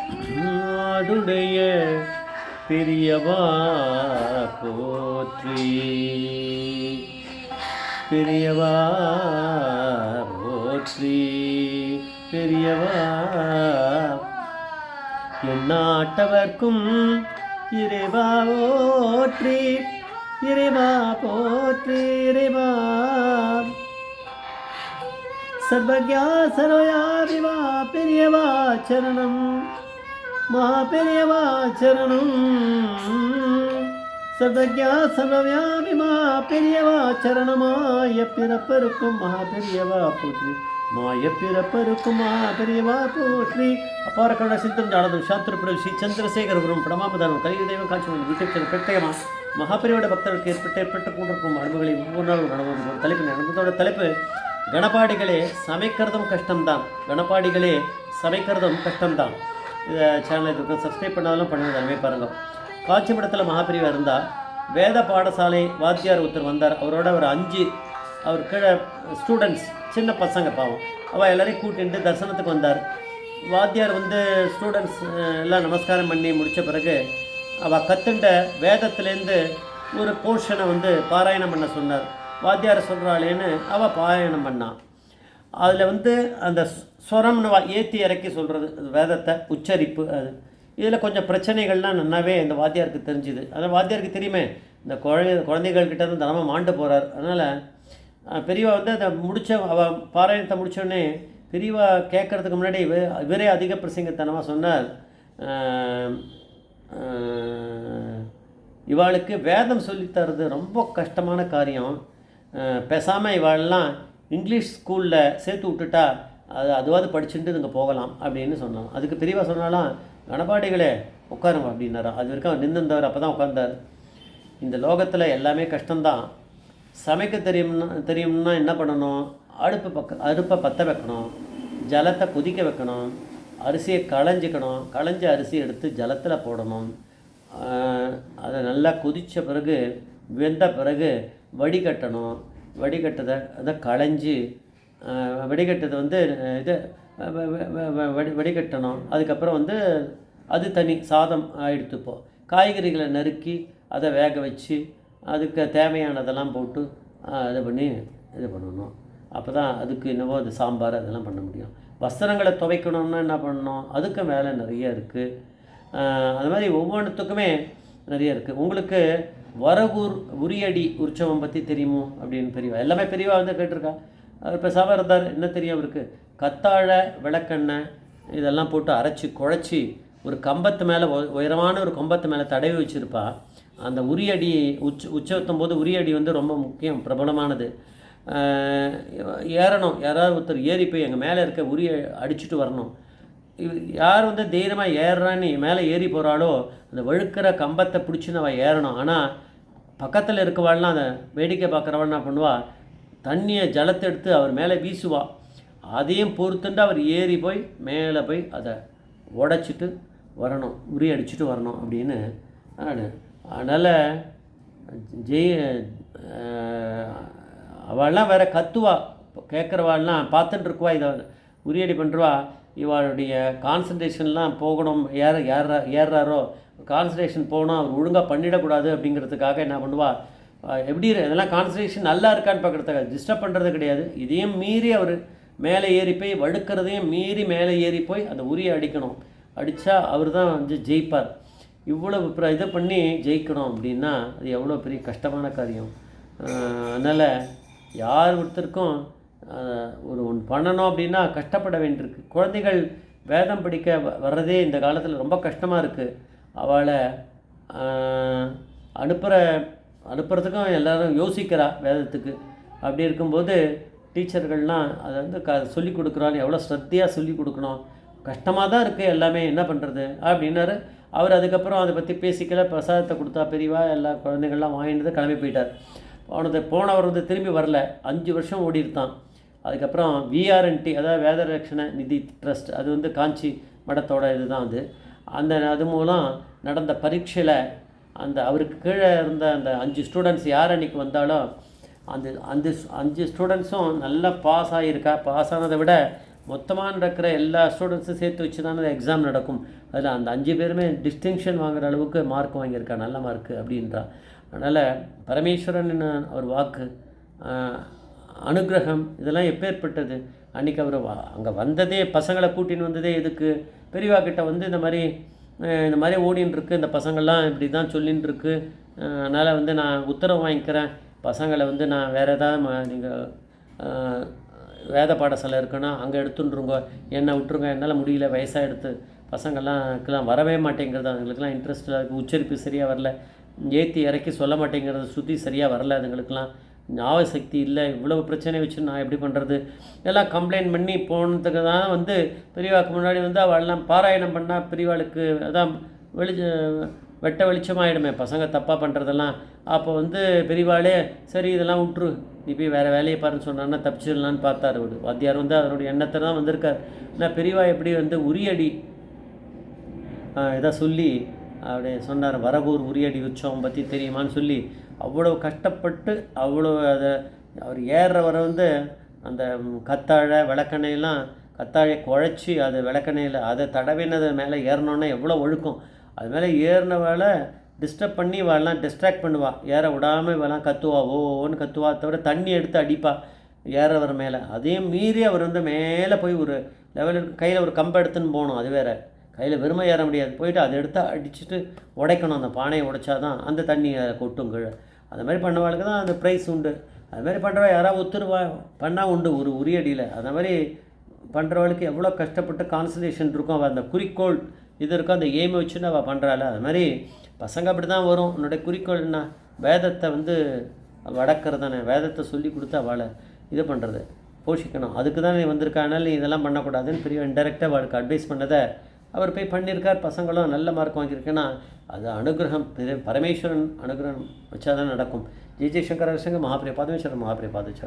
நாடுடைய பெரியவா போற்றி, பெரியவா போற்றி, பெரியவா எந்நாட்டவர்க்கும் இறைவா போற்றி, இறைவா போற்றி, இறைவா சர்வஜா சர்வயாதிவா பெரியவா சரணம், மகா பெரியவா சரணம். சர்வஜா சர்வவியாபிமா பெரியவா சரணமாய பிறப்பருக்கும் மகா பெரியவா போற்றி, மாய பிறப்பருக்கும் மகா பெரியவா போற்றி. அப்பார கருண சித்தம் ஜானதம் சாத்திரப்பிரபு ஸ்ரீ சந்திரசேகரபுரம் பிரமாபதானம் கலியுக தெய்வம் காட்சி யூடியூப் சேனல் பிரத்யேகமாக மகாபெரியோட பக்தர்களுக்கு ஏற்பட்டு கொண்டிருக்கும் அனுபவங்களை ஒவ்வொரு நாளும் நடந்து ஒரு தலைப்பு அனுபவத்தோட தலைப்பு கணபாடிகளே சமைக்கிறதும் கஷ்டம்தான், கணபாடிகளே சமைக்கிறதும் கஷ்டம்தான். இதை சேனலை இருக்கும் சப்ஸ்கிரைப் பண்ணாலும் பண்ணுவது அருமை பாருங்கள். காட்சிப்படத்தில் மகாபிரிவாக இருந்தால் வேத பாடசாலை வாத்தியார் ஒருத்தர் வந்தார். அவரோட ஒரு 5 அவர் கீழே ஸ்டூடெண்ட்ஸ் சின்ன பசங்க பாவம், அவள் எல்லோரையும் கூட்டிட்டு தரிசனத்துக்கு வந்தார். வாத்தியார் வந்து ஸ்டூடெண்ட்ஸ் எல்லாம் நமஸ்காரம் பண்ணி முடித்த பிறகு அவள் கற்றுண்ட வேதத்துலேருந்து ஒரு போர்ஷனை வந்து பாராயணம் பண்ண சொன்னார். வாத்தியார் சொல்கிறாளேன்னு அவள் பாராயணம் பண்ணான். அதில் வந்து அந்த ஸ்வரம்னு ஏற்றி இறக்கி சொல்கிறது வேதத்தை உச்சரிப்பு. அது இதில் கொஞ்சம் பிரச்சனைகள்லாம் நல்லாவே இந்த வாத்தியாருக்கு தெரிஞ்சுது. அதனால் வாத்தியாருக்கு தெரியுமே இந்த குழந்தைகள்கிட்ட இருந்து தினமும் மாண்டு போகிறார். அதனால் பெரியவா வந்து அதை அவள் பாராயணத்தை முடித்தோடனே பெரியவா கேட்குறதுக்கு முன்னாடி இவரே அதிக பிரசங்கத்தனமாக சொன்னார், இவாளுக்கு வேதம் சொல்லித்தரது ரொம்ப கஷ்டமான காரியம், பேசாமல் இவாளெல்லாம் இங்கிலீஷ் ஸ்கூலில் சேர்த்து விட்டுட்டா அதுவாது படிச்சுட்டு இங்கே போகலாம் அப்படின்னு சொன்னான். அதுக்கு பெரியவா சொன்னாலாம், கணபாடிகளே உட்காருங்க அப்படின்னாரா. அது வரைக்கும் அவர் நின்றுந்தவர் அப்போ தான் உட்கார்ந்தார். இந்த லோகத்தில் எல்லாமே கஷ்டம்தான். சமைக்க தெரியும்னா என்ன பண்ணணும், அடுப்பை பற்ற வைக்கணும், ஜலத்தை கொதிக்க வைக்கணும், அரிசியை களைஞ்ச அரிசி எடுத்து ஜலத்தில் போடணும், அதை நல்லா கொதித்த பிறகு வெந்த பிறகு வடிகட்டணும், அதை களைஞ்சி வடிகட்டதை வந்து இது வடிகட்டணும். அதுக்கப்புறம் வந்து அது தனி சாதம் எடுத்துப்போ, காய்கறிகளை நறுக்கி அதை வேக வச்சு அதுக்கு தேவையானதெல்லாம் போட்டு இது பண்ணணும். அப்போ தான் அதுக்கு என்னவோ அது சாம்பார் அதெல்லாம் பண்ண முடியும். வஸ்திரங்களை துவைக்கணும்னா என்ன பண்ணணும், அதுக்கும் வேலை நிறைய இருக்குது. அது மாதிரி ஒவ்வொன்றுத்துக்குமே நிறைய இருக்குது. உங்களுக்கு வரகூர் உரியடி உற்சவம் பற்றி தெரியுமோ அப்படின்னு பெரியவா எல்லாமே பெரியவா வந்து கேட்டிருக்கா. அவர் இப்போ சபை இருந்தார், என்ன தெரியும் அவருக்கு, கத்தாழை விளக்கெண்ணெய் இதெல்லாம் போட்டு அரைச்சி குழச்சி ஒரு கம்பத்து மேலே உயரமான ஒரு கம்பத்து மேலே தடவி வச்சுருப்பா. அந்த உரியடி உற்சவத்தும் போது உரியடி வந்து ரொம்ப முக்கியம், பிரபலமானது. ஏறணும், யாராவது ஒருத்தர் ஏறி போய் எங்கள் மேலே இருக்க உரிய அடிச்சுட்டு வரணும். யார் வந்து தைரியமாக ஏறுறான்னு மேலே ஏறி போகிறாளோ அந்த வழுக்கிற கம்பத்தை பிடிச்சின்னு அவள் ஏறணும். ஆனால் பக்கத்தில் இருக்கவாள்லாம் அதை வேடிக்கை பார்க்குறவள் என்ன பண்ணுவாள், தண்ணியை ஜலத்தை எடுத்து அவர் மேலே வீசுவாள். அதையும் பொறுத்துண்டு அவர் ஏறி போய் மேலே போய் அதை உடைச்சிட்டு வரணும், உரி அடிச்சுட்டு வரணும் அப்படின்னு. அதனால் அவள்லாம் வேறு கத்துவா, கேட்குறவாள்லாம் பார்த்துட்டு இருக்குவா, இதை உரியடி பண்ணுறவா. இவளுடைய கான்சன்ட்ரேஷன்லாம் போகணும், ஏறுறாரோ கான்சன்ட்ரேஷன் போகணும், அவர் ஒழுங்காக பண்ணிடக்கூடாது அப்படிங்கிறதுக்காக என்ன பண்ணுவா, எப்படி இதெல்லாம் கான்சன்ட்ரேஷன் நல்லா இருக்கான்னு பார்க்குறதுக்காக டிஸ்டர்ப் பண்ணுறது கிடையாது. இதையும் மீறி அவர் மேலே ஏறி போய் வடுக்கிறதையும் மீறி மேலே ஏறி போய் அந்த உரியை அடிக்கணும். அடித்தா அவர் தான் வந்து ஜெயிப்பார். இவ்வளோ இதை பண்ணி ஜெயிக்கணும் அப்படின்னா அது எவ்வளோ பெரிய கஷ்டமான காரியம். அதனால் யார் ஒருத்தருக்கும் ஒன்று பண்ணணும் அப்படின்னா கஷ்டப்பட வேண்டியிருக்கு. குழந்தைகள் வேதம் படிக்க வர்றதே இந்த காலத்தில் ரொம்ப கஷ்டமாக இருக்குது. அவளை அனுப்புறதுக்கும் எல்லோரும் யோசிக்கிறா வேதத்துக்கு. அப்படி இருக்கும்போது டீச்சர்கள்லாம் அதை வந்து சொல்லிக் கொடுக்குறான்னு எவ்வளோ ஸ்ரத்தையாக சொல்லிக் கொடுக்கணும். கஷ்டமாக தான் இருக்குது எல்லாமே, என்ன பண்ணுறது அப்படின்னாரு அவர். அதுக்கப்புறம் அதை பற்றி பேசிக்கல, பிரசாதத்தை கொடுத்தா பெரியவா எல்லா குழந்தைகள்லாம் வாங்கிட்டு கிளம்பி போயிட்டார். போனவர் வந்து திரும்பி வரல, 5 வருஷம் ஓடிருத்தான். அதுக்கப்புறம் விஆர்என்டி, அதாவது வேதரட்சண நிதி ட்ரஸ்ட், அது வந்து காஞ்சி மடத்தோட இதுதான் அது மூலம் நடந்த பரீட்சையில் அவருக்கு கீழே இருந்த அந்த 5 ஸ்டூடெண்ட்ஸ் யார் அன்றைக்கி வந்தாலும் அந்த 5 ஸ்டூடெண்ட்ஸும் நல்லா பாஸ் ஆகியிருக்கா. பாஸ் ஆனதை விட மொத்தமாக நடக்கிற எல்லா ஸ்டூடெண்ட்ஸும் சேர்த்து வச்சு தான் அந்த எக்ஸாம் நடக்கும். அதில் அந்த 5 பேருமே டிஸ்டிங்ஷன் வாங்குகிற அளவுக்கு மார்க் வாங்கியிருக்கா, நல்ல மார்க்கு அப்படின்றா. அதனால் பரமேஸ்வரன் அவர் வாக்கு, அனுகிரகம் இதெல்லாம் எப்பேற்பட்டது. அன்றைக்கி அவர் அங்கே வந்ததே, பசங்களை கூட்டின்னு வந்ததே எதுக்கு? பெரியவா கிட்ட வந்து இந்த மாதிரி ஓடின்னு இருக்கு, இந்த பசங்கள்லாம் இப்படி தான் சொல்லின்னு இருக்கு, அதனால் வந்து நான் உத்தரவு வாங்கிக்கிறேன், பசங்களை வந்து நான் வேறு ஏதாவது நீங்கள் வேத பாடசாலை இருக்குன்னா அங்கே எடுத்துட்டுருங்க, என்னை விட்டுருங்க, என்னால் முடியல, வயசாக எடுத்து பசங்கள்லாம் வரவே மாட்டேங்கிறது, அதுங்களுக்கெல்லாம் இன்ட்ரெஸ்ட் இருக்குது, உச்சரிப்பு சரியாக வரல, ஏற்றி இறக்கி சொல்ல மாட்டேங்கிறது, சுற்றி சரியாக வரல, அதுங்களுக்கெல்லாம் ஞாபக சக்தி இல்லை, இவ்வளோ பிரச்சனை வச்சு நான் எப்படி பண்ணுறது, எல்லாம் கம்ப்ளைண்ட் பண்ணி போனதுக்கு தான் வந்து பெரியவாளுக்கு முன்னாடி வந்து அவள்லாம் பாராயணம் பண்ணால் பெரியவாளுக்கு அதான் வெட்ட வெளிச்சமாகிடுமே பசங்க தப்பாக பண்ணுறதெல்லாம். அப்போ வந்து பெரியவாளே சரி இதெல்லாம் விட்ரு, நீ போய் வேறு வேலையை பாருன்னு சொன்னான்னா தப்பிச்சிடலான்னு பார்த்தார். ஒரு வாத்தியார் வந்து அதனுடைய எண்ணத்தை தான் வந்திருக்கார். ஆனால் பெரியவா எப்படி வந்து உரியடி இதை சொல்லி அப்படி சொன்னார், வரகூர் உரியடி உற்சவம் பற்றி தெரியுமான்னு சொல்லி அவ்வளோ கஷ்டப்பட்டு அவ்வளோ அதை அவர் ஏறுறவரை வந்து அந்த கத்தாழை விளக்கெண்ணெயெல்லாம் கத்தாழையை குழைச்சி அது விளக்கெண்ணெயில் அதை தடவினது மேலே ஏறினோன்னே எவ்வளோ ஒழுக்கும். அது மேலே ஏறினவாளை டிஸ்டர்ப் பண்ணி இவெல்லாம் டிஸ்ட்ராக்ட் பண்ணுவாள், ஏற விடாமல் இவெல்லாம் கத்துவா, ஓன்னு கத்துவா, தவிர தண்ணி எடுத்து அடிப்பா ஏறவர் மேலே. அதையும் மீறி அவர் வந்து மேலே போய் ஒரு லெவலுக்கு கையில் ஒரு கம்பை எடுத்துன்னு போகணும், அது வேறு கையில் வெறுமை ஏற முடியாது, போயிட்டு அதை எடுத்து அடிச்சுட்டு உடைக்கணும், அந்த பானையை உடைச்சா தான் அந்த தண்ணி கொட்டும் கீழே. அது மாதிரி பண்ணவாளுக்கு தான் அந்த ப்ரைஸ் உண்டு. அது மாதிரி பண்ணுறவா யாராவது ஒத்துருவா பண்ணால் உண்டு ஒரு உரியடியில். அந்த மாதிரி பண்ணுறவளுக்கு எவ்வளோ கஷ்டப்பட்டு கான்சன்ட்ரேஷன் இருக்கும், அவள் அந்த குறிக்கோள் இது இருக்கும், அந்த எய்மை வச்சுன்னு அவள் பண்ணுறாள். அது மாதிரி பசங்க அப்படி தான் வரும். உன்னுடைய குறிக்கோள் என்ன, வேதத்தை வந்து வடக்கிறது தானே, வேதத்தை சொல்லி கொடுத்து அவளை இது பண்ணுறது போஷிக்கணும், அதுக்கு தான் நீ வந்திருக்கா, அதனால் நீ இதெல்லாம் பண்ணக்கூடாதுன்னு பெரிய இன்டெரக்டாக அவளுக்கு அட்வைஸ் பண்ணதை அவர் போய் பண்ணியிருக்கார். பசங்களும் நல்ல மார்க் வாங்கியிருக்கேன்னா அது அனுகிரகம், பரமேஸ்வரன் அனுகிரகம் வச்சா தான் நடக்கும். ஜெய் ஜெய்சங்கர மகாபிரிய பாதமேஸ்வரன் மகாபிரிய பாதேஸ்வரன்.